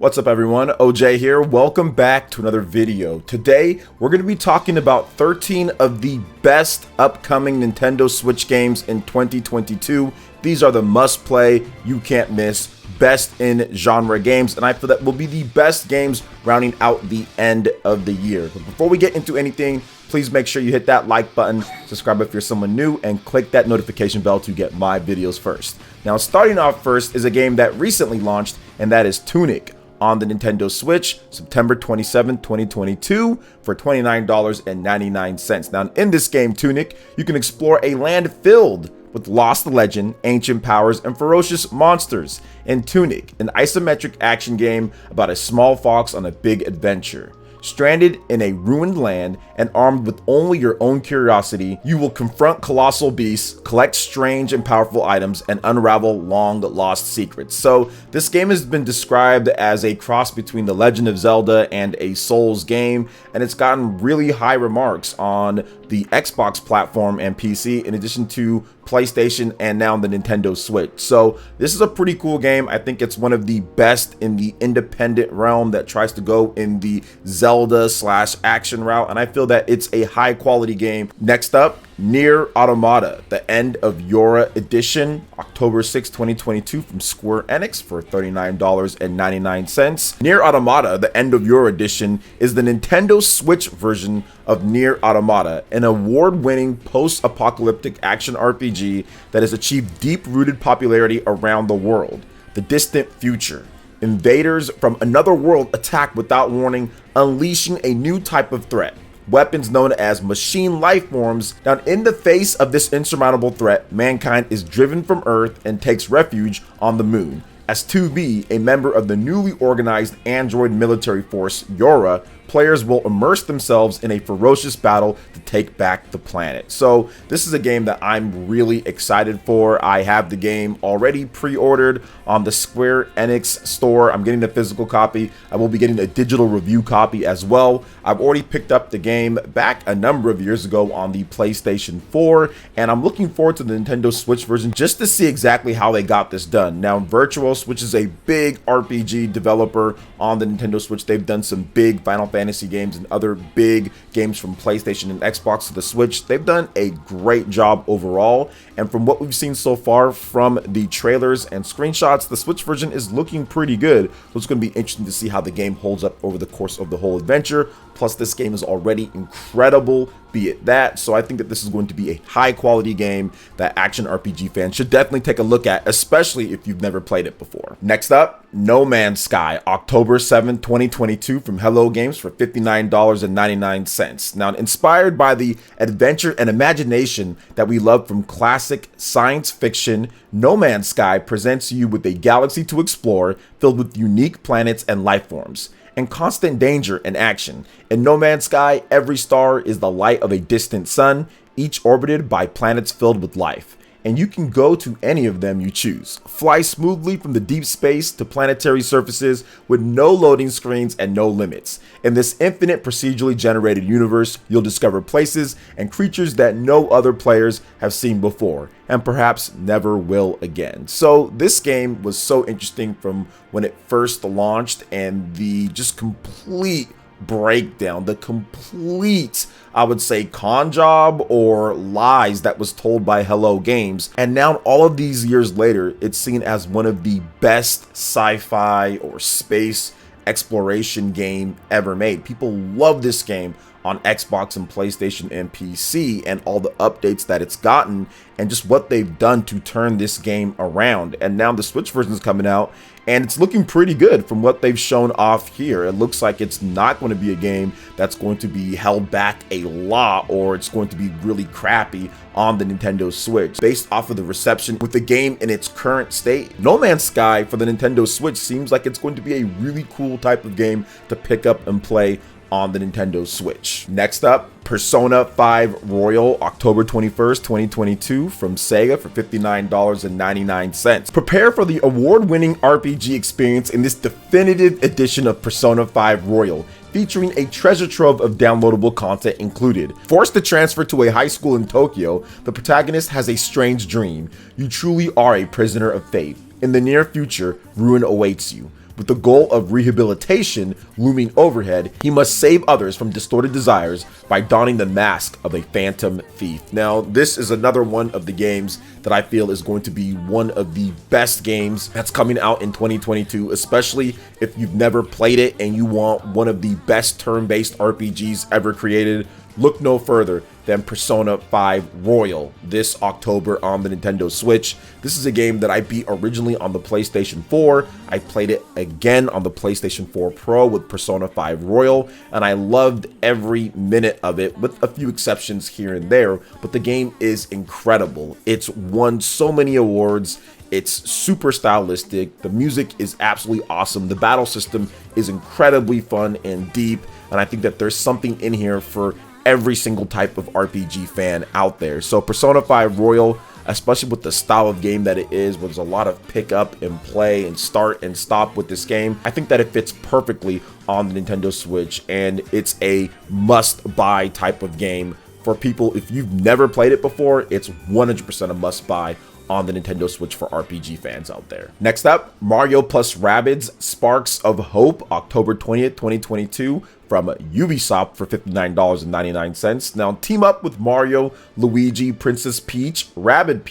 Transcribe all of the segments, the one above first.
What's up everyone, OJ here. Welcome back to another video. Today, we're going to be talking about 13 of the best upcoming Nintendo Switch games in 2022. These are the must play, you can't miss, best in genre games, and I feel that will be the best games rounding out the end of the year. But before we get into anything, please make sure you hit that like button, subscribe if you're someone new, and click that notification bell to get my videos first. Now, starting off first is a game that recently launched, and that is Tunic on the Nintendo Switch, September 27, 2022 for $29.99. Now, in this game, Tunic, you can explore a land filled with lost legend, ancient powers, and ferocious monsters. In Tunic, an isometric action game about a small fox on a big adventure. Stranded in a ruined land and armed with only your own curiosity, you will confront colossal beasts, collect strange and powerful items, and unravel long-lost secrets. So this game has been described as a cross between The Legend of Zelda and a Souls game, and it's gotten really high remarks on the Xbox platform and PC, in addition to PlayStation and now the Nintendo Switch. So this is a pretty cool game. I think it's one of the best in the independent realm that tries to go in the Zelda/action route, and I feel that it's a high quality game. Next up, Nier Automata, the End of Yora Edition, October 6, 2022 from Square Enix for $39.99. Nier Automata, the End of Yora Edition is the Nintendo Switch version of Nier Automata, an award-winning post-apocalyptic action RPG that has achieved deep-rooted popularity around the world. The distant future. Invaders from another world attack without warning, unleashing a new type of threat. Weapons known as machine life forms. Now, in the face of this insurmountable threat, mankind is driven from Earth and takes refuge on the moon. As 2B, a member of the newly organized android military force, Yora, players will immerse themselves in a ferocious battle to take back the planet. So this is a game that I'm really excited for. I have the game already pre-ordered on the Square Enix store. I'm getting the physical copy. I will be getting a digital review copy as well. I've already picked up the game back a number of years ago on the PlayStation 4, and I'm looking forward to the Nintendo Switch version just to see exactly how they got this done. Now, Virtuos, which is a big RPG developer on the Nintendo Switch, they've done some big Final Fantasy games and other big games from PlayStation and Xbox to the Switch. They've done a great job overall, and from what we've seen so far from the trailers and screenshots, the Switch version is looking pretty good. So it's going to be interesting to see how the game holds up over the course of the whole adventure. Plus, this game is already incredible, be it that. So I think that this is going to be a high quality game that action RPG fans should definitely take a look at, especially if you've never played it before. Next up, No Man's Sky, October 7, 2022 from Hello Games for $59.99. Now, inspired by the adventure and imagination that we love from classic science fiction, No Man's Sky presents you with a galaxy to explore filled with unique planets and life forms, and constant danger and action. In No Man's Sky, every star is the light of a distant sun, each orbited by planets filled with life, and you can go to any of them you choose. Fly smoothly from the deep space to planetary surfaces with no loading screens and no limits. In this infinite procedurally generated universe, you'll discover places and creatures that no other players have seen before, and perhaps never will again. So this game was so interesting from when it first launched, and the just complete breakdown, the complete, I would say, con job or lies that was told by Hello Games. And now all of these years later, it's seen as one of the best sci-fi or space exploration game ever made. People love this game on Xbox and PlayStation and PC, and all the updates that it's gotten and just what they've done to turn this game around. And now the Switch version is coming out, and it's looking pretty good from what they've shown off here. It looks like it's not going to be a game that's going to be held back a lot, or it's going to be really crappy on the Nintendo Switch. Based off of the reception with the game in its current state, No Man's Sky for the Nintendo Switch seems like it's going to be a really cool type of game to pick up and play on the Nintendo Switch. Next up, Persona 5 Royal, October 21st, 2022 from Sega for $59.99. Prepare for the award-winning RPG experience in this definitive edition of Persona 5 Royal, featuring a treasure trove of downloadable content included. Forced to transfer to a high school in Tokyo, the protagonist has a strange dream. You truly are a prisoner of fate. In the near future, ruin awaits you. With the goal of rehabilitation looming overhead, he must save others from distorted desires by donning the mask of a phantom thief. Now, this is another one of the games that I feel is going to be one of the best games that's coming out in 2022, especially if you've never played it and you want one of the best turn-based RPGs ever created. Look no further than Persona 5 Royal this October on the Nintendo Switch. This is a game that I beat originally on the PlayStation 4. I played it again on the PlayStation 4 Pro with Persona 5 Royal, and I loved every minute of it, with a few exceptions here and there, but the game is incredible. It's won so many awards. It's super stylistic. The music is absolutely awesome. The battle system is incredibly fun and deep, and I think that there's something in here for every single type of RPG fan out there. So Persona 5 Royal, especially with the style of game that it is, where there's a lot of pick up and play and start and stop with this game, I think that it fits perfectly on the Nintendo Switch, and it's a must-buy type of game for people. If you've never played it before, it's 100% a must-buy on the Nintendo Switch for RPG fans out there. Next up, Mario plus Rabbids Sparks of Hope, October 20th, 2022 from Ubisoft for $59.99. Now team up with Mario, Luigi, Princess Peach, Rabbid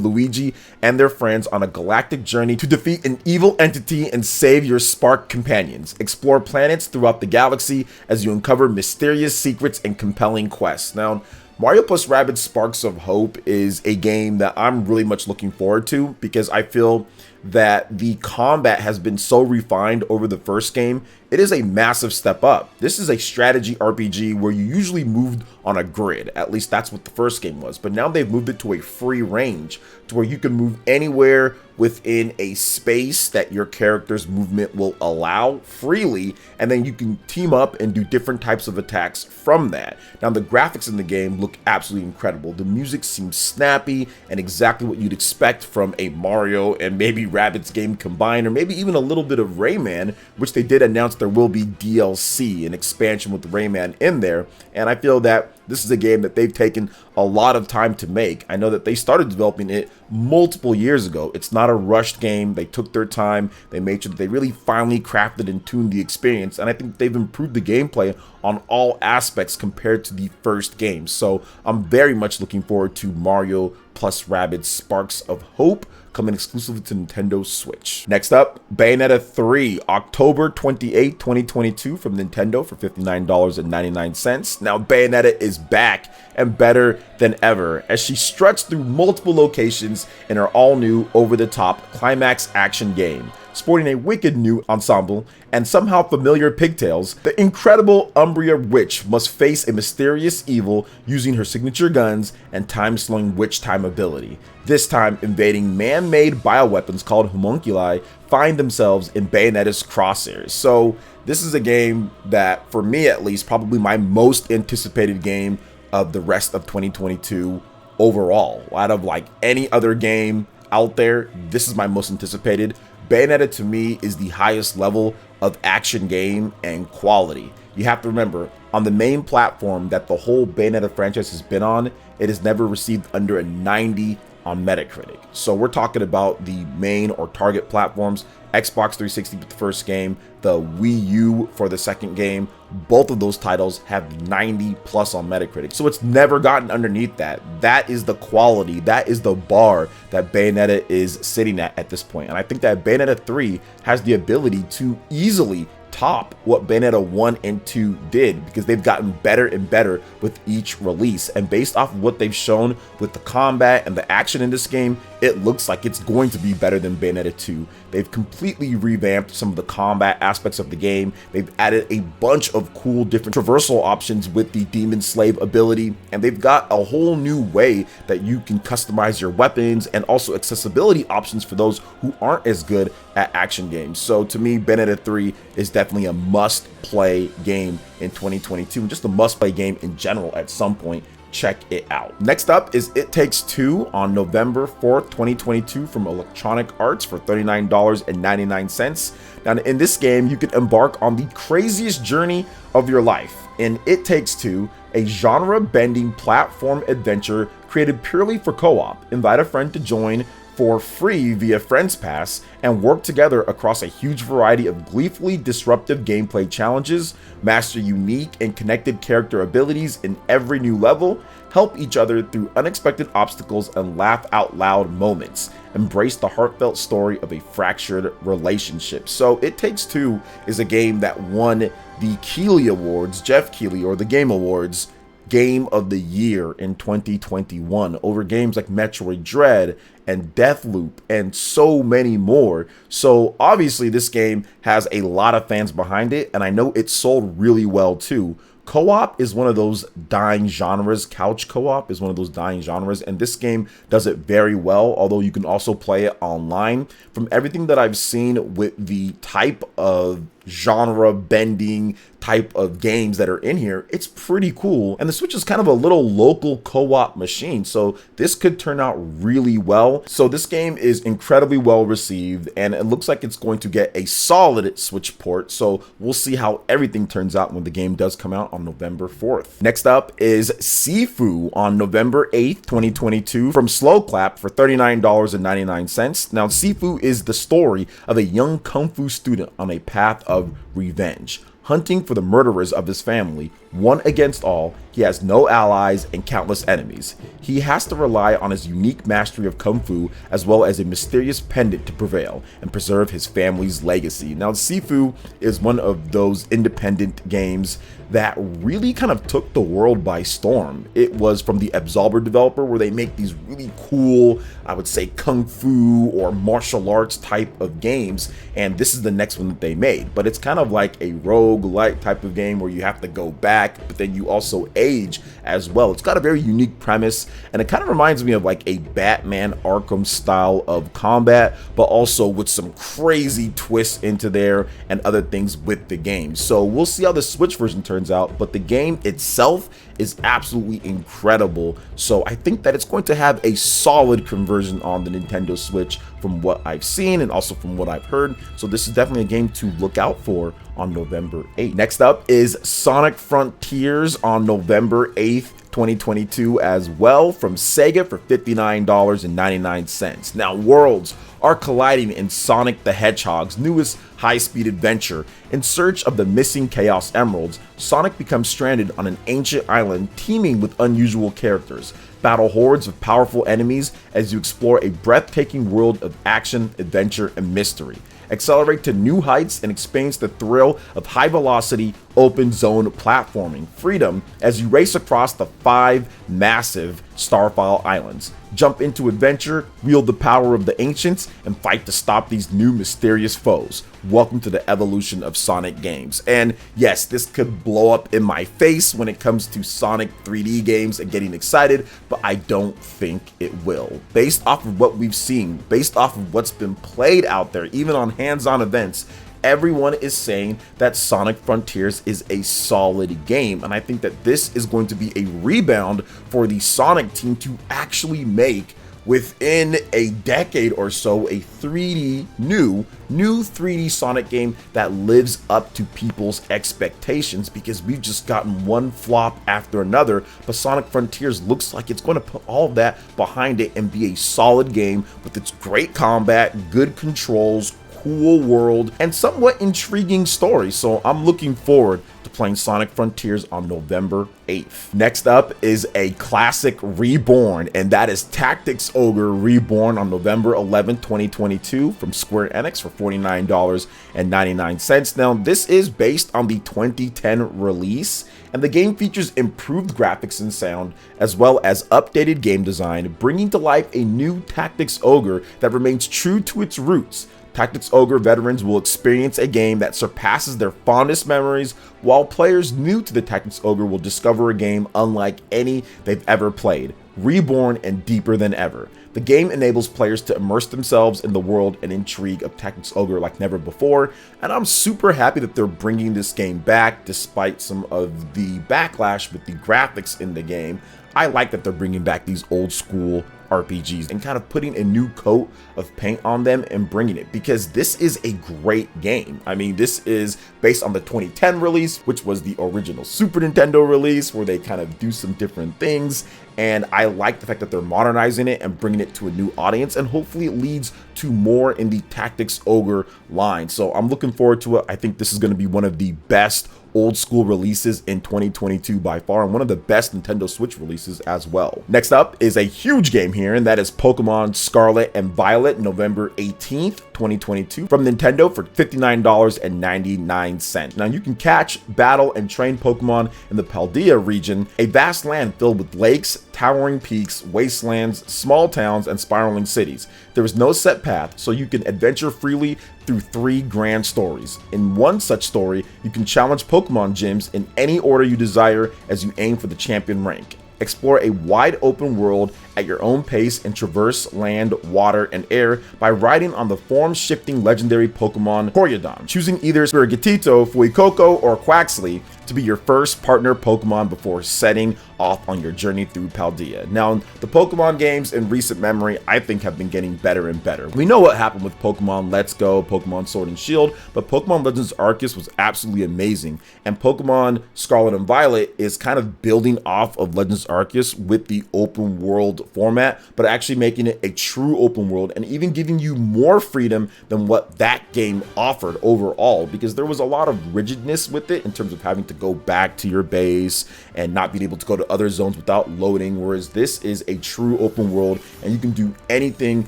Luigi, and their friends on a galactic journey to defeat an evil entity and save your Spark companions. Explore planets throughout the galaxy as you uncover mysterious secrets and compelling quests. Now, Mario plus Rabbids Sparks of Hope is a game that I'm really much looking forward to, because I feel that the combat has been so refined over the first game. It is a massive step up. This is a strategy RPG where you usually moved on a grid. At least that's what the first game was. But now they've moved it to a free range, to where you can move anywhere within a space that your character's movement will allow freely, and then you can team up and do different types of attacks from that. Now, the graphics in the game look absolutely incredible. The music seems snappy and exactly what you'd expect from a Mario and maybe Rabbids game combined, or maybe even a little bit of Rayman, which they did announce there will be DLC, an expansion with Rayman in there. And I feel that this is a game that they've taken a lot of time to make. I know that they started developing it multiple years ago. It's not a rushed game. They took their time. They made sure that they really finally crafted and tuned the experience. And I think they've improved the gameplay on all aspects compared to the first game. So I'm very much looking forward to Mario plus Rabbids Sparks of Hope, coming exclusively to Nintendo Switch. Next up, Bayonetta 3, October 28, 2022 from Nintendo for $59.99. Now, Bayonetta is back and better than ever as she struts through multiple locations in her all-new, over-the-top climax action game. Sporting a wicked new ensemble and somehow familiar pigtails, the incredible Umbria Witch must face a mysterious evil using her signature guns and time-slowing witch time ability. This time, invading man-made bioweapons called homunculi find themselves in Bayonetta's crosshairs. So this is a game that, for me at least, probably my most anticipated game of the rest of 2022 overall. Out of like any other game out there, this is my most anticipated. Bayonetta to me is the highest level of action game and quality. You have to remember, on the main platform that the whole Bayonetta franchise has been on, it has never received under a 90 on Metacritic. So we're talking about the main or target platforms, Xbox 360 with the first game, the Wii U for the second game. Both of those titles have 90 plus on Metacritic. So it's never gotten underneath that. That is the quality, that is the bar that Bayonetta is sitting at this point. And I think that Bayonetta 3 has the ability to easily top what Bayonetta 1 and 2 did, because they've gotten better and better with each release. And based off of what they've shown with the combat and the action in this game, it looks like it's going to be better than Bayonetta 2. They've completely revamped some of the combat aspects of the game. They've added a bunch of cool different traversal options with the Demon Slave ability, and they've got a whole new way that you can customize your weapons, and also accessibility options for those who aren't as good at action games. So to me, Bayonetta 3 is definitely a must-play game in 2022, and just a must-play game in general at some point. Check it out. Next up is It Takes Two on November 4th, 2022 from Electronic Arts for $39.99. Now, in this game, you can embark on the craziest journey of your life. In It Takes Two, a genre-bending platform adventure created purely for co-op. Invite a friend to join for free via Friends Pass and work together across a huge variety of gleefully disruptive gameplay challenges, master unique and connected character abilities in every new level, help each other through unexpected obstacles and laugh out loud moments. Embrace the heartfelt story of a fractured relationship. So It Takes Two is a game that won the Keighley Awards, Jeff Keighley, or the Game Awards, Game of the Year in 2021 over games like Metroid Dread and Deathloop and so many more. So obviously this game has a lot of fans behind it, and I know it sold really well too. Co-op is one of those dying genres. Couch co-op is one of those dying genres, and this game does it very well, although you can also play it online. From everything that I've seen with the type of genre bending type of games that are in here, it's pretty cool. And the Switch is kind of a little local co-op machine, so this could turn out really well. So this game is incredibly well received, and it looks like it's going to get a solid Switch port, so we'll see how everything turns out when the game does come out on November 4th. Next up is SIFU on November 8th, 2022 from Slow Clap for $39.99. Now, SIFU is the story of a young kung fu student on a path of revenge, hunting for the murderers of his family. One against all, he has no allies and countless enemies. He has to rely on his unique mastery of kung fu as well as a mysterious pendant to prevail and preserve his family's legacy. Now, SIFU is one of those independent games that really kind of took the world by storm. It was from the Absolver developer, where they make these really cool, I would say, kung fu or martial arts type of games, and this is the next one that they made. But it's kind of like a roguelike type of game where you have to go back, but then you also age as well. It's got a very unique premise, and it kind of reminds me of like a Batman Arkham style of combat, but also with some crazy twists into there and other things with the game. So we'll see how the Switch version turns out, but the game itself is absolutely incredible. So I think that it's going to have a solid conversion on the Nintendo Switch from what I've seen and also from what I've heard. So this is definitely a game to look out for on November 8th. Next up is Sonic Frontiers on November 8th, 2022 as well from Sega for $59.99. Now, worlds are colliding in Sonic the Hedgehog's newest high-speed adventure. In search of the missing Chaos Emeralds, Sonic becomes stranded on an ancient island teeming with unusual characters. Battle hordes of powerful enemies as you explore a breathtaking world of action, adventure, and mystery. Accelerate to new heights and experience the thrill of high-velocity, open-zone platforming freedom as you race across the 5 massive Starfile Islands. Jump into adventure, wield the power of the ancients, and fight to stop these new mysterious foes. Welcome to the evolution of Sonic games. And yes, this could blow up in my face when it comes to Sonic 3D games and getting excited, but I don't think it will. Based off of what we've seen, based off of what's been played out there, even on hands-on events, everyone is saying that Sonic Frontiers is a solid game, and I think that this is going to be a rebound for the Sonic team to actually make, within a decade or so, a 3D new 3D Sonic game that lives up to people's expectations, because we've just gotten one flop after another. But Sonic Frontiers looks like it's going to put all of that behind it and be a solid game with its great combat, good controls, cool world, and somewhat intriguing story. So I'm looking forward to playing Sonic Frontiers on November 8th. Next up is a classic Reborn, and that is Tactics Ogre Reborn on November 11th, 2022 from Square Enix for $49.99. Now, this is based on the 2010 release, and the game features improved graphics and sound, as well as updated game design, bringing to life a new Tactics Ogre that remains true to its roots. Tactics Ogre veterans will experience a game that surpasses their fondest memories, while players new to the Tactics Ogre will discover a game unlike any they've ever played, reborn and deeper than ever. The game enables players to immerse themselves in the world and intrigue of Tactics Ogre like never before, and I'm super happy that they're bringing this game back despite some of the backlash with the graphics in the game. I like that they're bringing back these old school RPGs and kind of putting a new coat of paint on them and bringing it, because this is a great game. I mean, this is based on the 2010 release, which was the original Super Nintendo release, where they kind of do some different things. And I like the fact that they're modernizing it and bringing it to a new audience, and hopefully it leads to more in the Tactics Ogre line. So I'm looking forward to it. I think this is going to be one of the best old school releases in 2022 by far, and one of the best Nintendo Switch releases as well. Next up is a huge game here, and that is Pokemon Scarlet and Violet, November 18th, 2022, from Nintendo for $59.99. Now you can catch, battle, and train Pokemon in the Paldea region, a vast land filled with lakes, towering peaks, wastelands, small towns, and spiraling cities. There is no set path, so you can adventure freely through 3 grand stories. In one such story, you can challenge Pokemon gyms in any order you desire as you aim for the champion rank. Explore a wide open world at your own pace and traverse land, water, and air by riding on the form-shifting legendary Pokemon Koryodon, choosing either Sprigatito, Fuecoco, or Quaxly to be your first partner Pokemon before setting off on your journey through Paldea. Now, the Pokemon games in recent memory, I think, have been getting better and better. We know what happened with Pokemon Let's Go, Pokemon Sword and Shield, but Pokemon Legends Arceus was absolutely amazing, and Pokemon Scarlet and Violet is kind of building off of Legends Arceus with the open world format, but actually making it a true open world and even giving you more freedom than what that game offered overall, because there was a lot of rigidness with it in terms of having to go back to your base and not being able to go to other zones without loading, whereas this is a true open world and you can do anything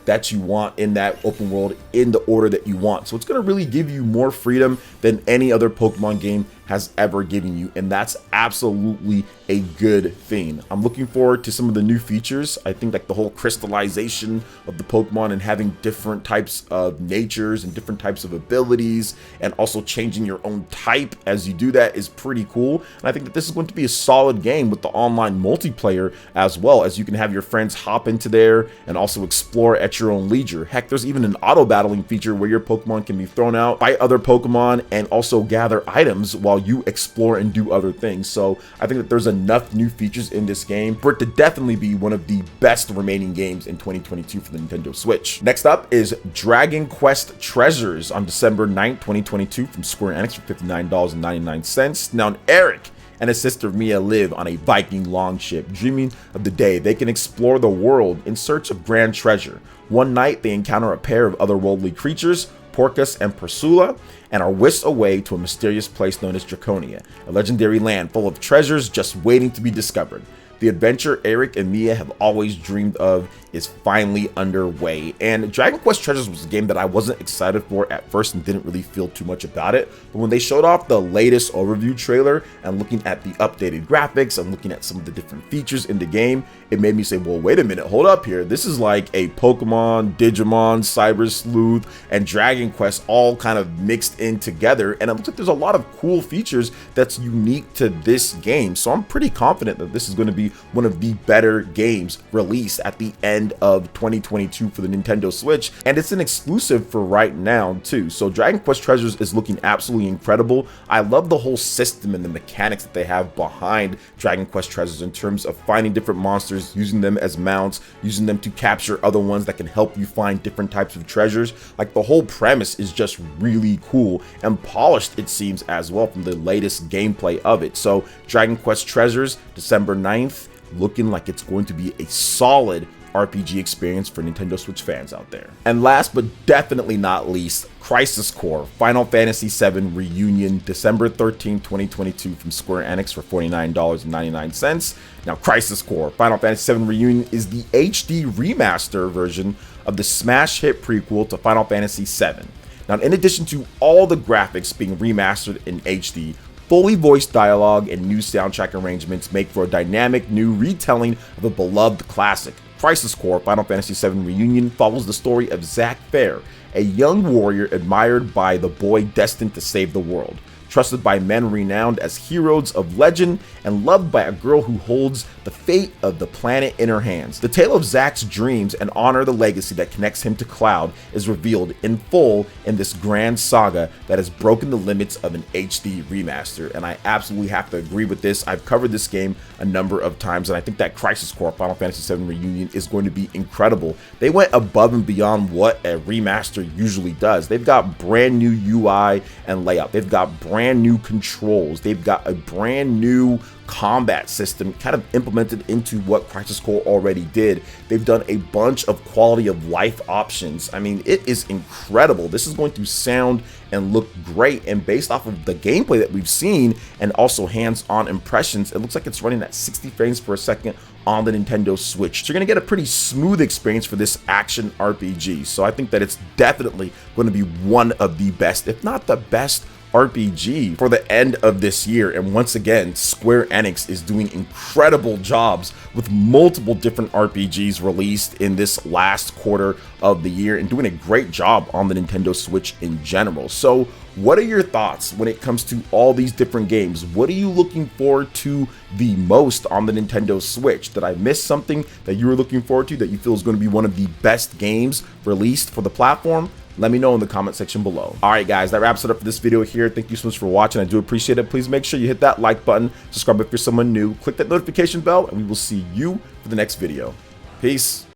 that you want in that open world in the order that you want. So it's going to really give you more freedom than any other Pokemon game has ever given you, and that's absolutely a good thing. I'm looking forward to some of the new features. I think like the whole crystallization of the Pokemon and having different types of natures and different types of abilities, and also changing your own type as you do that, is pretty cool. And I think that this is going to be a solid game with the online multiplayer as well, as you can have your friends hop into there and also explore at your own leisure. Heck, there's even an auto battling feature where your Pokemon can be thrown out by other Pokemon and also gather items while you explore and do other things. So I think that there's enough new features in this game for it to definitely be one of the best remaining games in 2022 for the Nintendo Switch. Next up is Dragon Quest Treasures on December 9th, 2022 from Square Enix for $59.99. Now, Eric and his sister Mia live on a Viking longship, dreaming of the day they can explore the world in search of grand treasure. One night, they encounter a pair of otherworldly creatures, Porcus and Persula, and are whisked away to a mysterious place known as Draconia, a legendary land full of treasures just waiting to be discovered. The adventure Eric and Mia have always dreamed of is finally underway. And Dragon Quest Treasures was a game that I wasn't excited for at first and didn't really feel too much about it. But when they showed off the latest overview trailer and looking at the updated graphics and looking at some of the different features in the game, it made me say, well, wait a minute, hold up here. This is like a Pokemon, Digimon, Cyber Sleuth, and Dragon Quest all kind of mixed in together. And it looks like there's a lot of cool features that's unique to this game. So I'm pretty confident that this is going to be one of the better games released at the end of 2022 for the Nintendo Switch, and it's an exclusive for right now too. So Dragon Quest Treasures is looking absolutely incredible. I love the whole system and the mechanics that they have behind Dragon Quest Treasures in terms of finding different monsters, using them as mounts, using them to capture other ones that can help you find different types of treasures. Like, the whole premise is just really cool and polished, it seems, as well, from the latest gameplay of it. So Dragon Quest Treasures, December 9th, looking like it's going to be a solid RPG experience for Nintendo Switch fans out there. And last but definitely not least, Crisis Core Final Fantasy VII Reunion, December 13, 2022 from Square Enix for $49.99. Now, Crisis Core Final Fantasy VII Reunion is the HD remaster version of the smash hit prequel to Final Fantasy VII. Now, in addition to all the graphics being remastered in HD, fully voiced dialogue and new soundtrack arrangements make for a dynamic new retelling of a beloved classic. Crisis Core Final Fantasy VII Reunion follows the story of Zack Fair, a young warrior admired by the boy destined to save the world. trusted by men renowned as heroes of legend, and loved by a girl who holds the fate of the planet in her hands. The tale of Zack's dreams and honor the legacy that connects him to Cloud is revealed in full in this grand saga that has broken the limits of an HD remaster, and I absolutely have to agree with this. I've covered this game a number of times, and I think that Crisis Core Final Fantasy VII Reunion is going to be incredible. They went above and beyond what a remaster usually does. They've got brand new UI and layout. They've got brand new controls. They've got a brand new combat system kind of implemented into what Crisis Core already did. They've done a bunch of quality of life options. I mean, it is incredible. This is going to sound and look great, and based off of the gameplay that we've seen and also hands-on impressions, it looks like it's running at 60 frames per second on the Nintendo Switch. So you're gonna get a pretty smooth experience for this action RPG. So I think that it's definitely going to be one of the best, if not the best, RPG for the end of this year. And once again, Square Enix is doing incredible jobs with multiple different RPGs released in this last quarter of the year, and doing a great job on the Nintendo Switch in general. So what are your thoughts when it comes to all these different games? What are you looking forward to the most on the Nintendo Switch? Did I miss something that you were looking forward to that you feel is going to be one of the best games released for the platform? Let me know in the comment section below. All right, guys, that wraps it up for this video here. Thank you so much for watching. I do appreciate it. Please make sure you hit that like button, subscribe if you're someone new, click that notification bell, and we will see you for the next video. Peace.